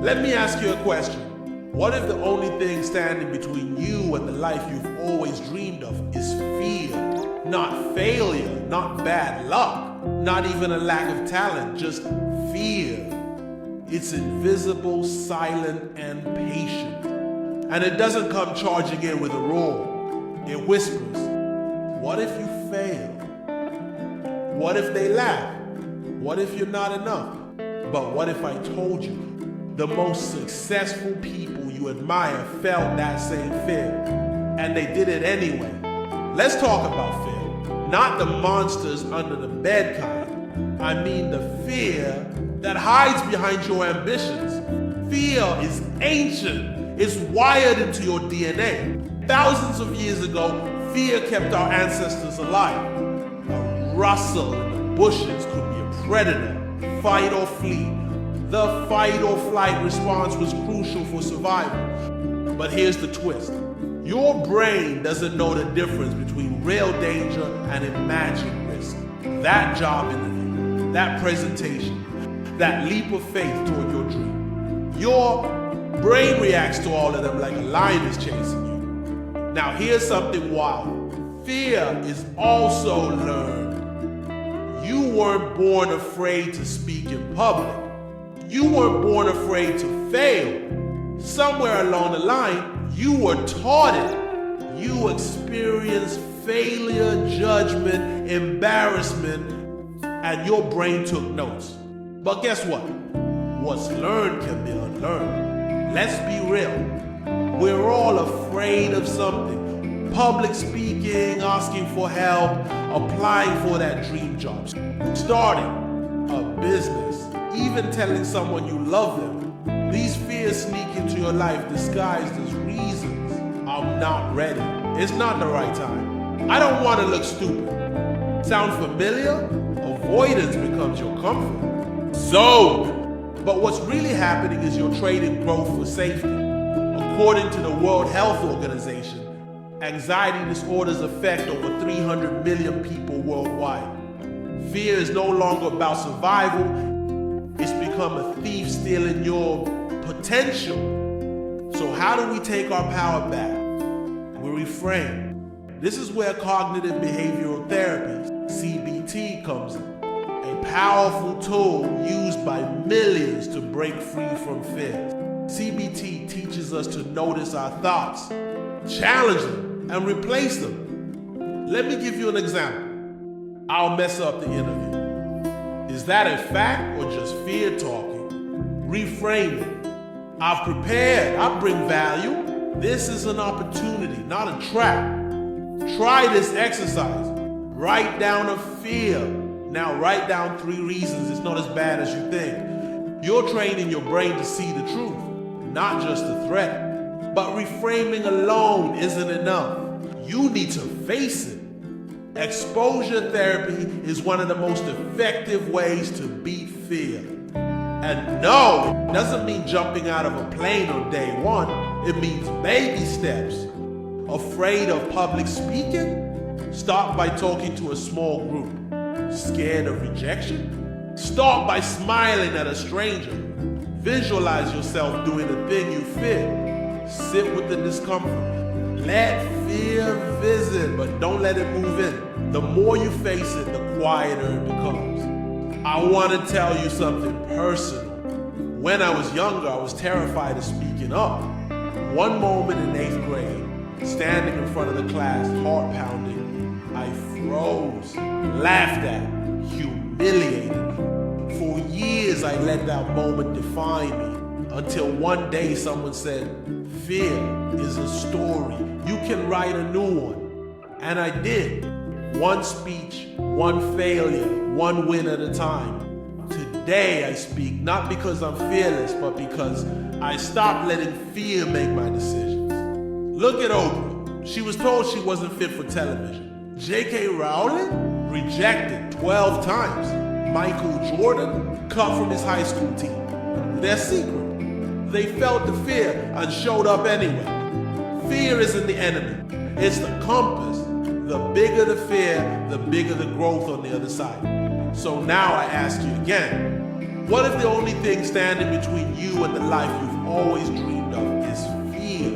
Let me ask you a question. What if the only thing standing between you and the life you've always dreamed of is fear? Not failure, not bad luck, not even a lack of talent, just fear. It's invisible, silent, and patient. And it doesn't come charging in with a roar. It whispers, what if you fail? What if they laugh? What if you're not enough? But what if I told you the most successful people you admire felt that same fear, and they did it anyway? Let's talk about fear. Not the monsters under the bed kind. I mean the fear that hides behind your ambitions. Fear is ancient. It's wired into your DNA. Thousands of years ago, fear kept our ancestors alive. A rustle in the bushes could be a predator, fight or flee. The fight or flight response was crucial for survival. But here's the twist. Your brain doesn't know the difference between real danger and imagined risk. That job interview, that presentation, that leap of faith toward your dream. Your brain reacts to all of them like a lion is chasing you. Now here's something wild. Fear is also learned. You weren't born afraid to speak in public. You weren't born afraid to fail. Somewhere along the line, you were taught it. You experienced failure, judgment, embarrassment, and your brain took notes. But guess what? What's learned can be unlearned. Let's be real. We're all afraid of something. Public speaking, asking for help, applying for that dream job, starting a business, even telling someone you love them. These fears sneak into your life disguised as reasons. I'm not ready. It's not the right time. I don't want to look stupid. Sound familiar? Avoidance becomes your comfort. Sold. But what's really happening is you're trading growth for safety. According to the World Health Organization, anxiety disorders affect over 300 million people worldwide. Fear is no longer about survival. It's become a thief stealing your potential. So how do we take our power back? We reframe. This is where cognitive behavioral therapy, CBT, comes in. A powerful tool used by millions to break free from fear. CBT teaches us to notice our thoughts, challenge them, and replace them. Let me give you an example. I'll mess up the interview. Is that a fact or just fear talking? Reframe it. I've prepared. I bring value. This is an opportunity, not a trap. Try this exercise. Write down a fear. Now write down 3 reasons it's not as bad as you think. You're training your brain to see the truth, not just the threat. But reframing alone isn't enough. You need to face it. Exposure therapy is one of the most effective ways to beat fear. And no, it doesn't mean jumping out of a plane on day 1. It means baby steps. Afraid of public speaking? Start by talking to a small group. Scared of rejection? Start by smiling at a stranger. Visualize yourself doing the thing you fear. Sit with the discomfort. Let fear visit, but don't let it move in. The more you face it, the quieter it becomes. I want to tell you something personal. When I was younger, I was terrified of speaking up. One moment in 8th grade, standing in front of the class, heart pounding, I froze, laughed at, humiliated. For years, I let that moment define me, until one day someone said, fear is a story. You can write a new one. And I did. One speech, one failure, one win at a time. Today I speak not because I'm fearless, but because I stopped letting fear make my decisions. Look at Oprah. She was told she wasn't fit for television. J.K. Rowling? Rejected 12 times. Michael Jordan? Cut from his high school team. Their secret. They felt the fear and showed up anyway. Fear isn't the enemy. It's the compass. The bigger the fear, the bigger the growth on the other side. So now I ask you again, What if the only thing standing between you and the life you've always dreamed of is fear?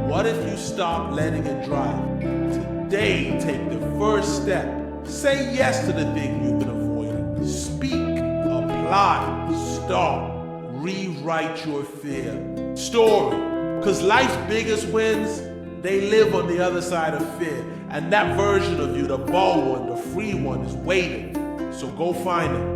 What if you stop letting it drive? Today, take the first step. Say yes to the thing you've been avoiding. Speak, apply, start, rewrite your fear story. Because life's biggest wins, they live on the other side of fear. And that version of you, the bold one, the free one, is waiting. So go find it.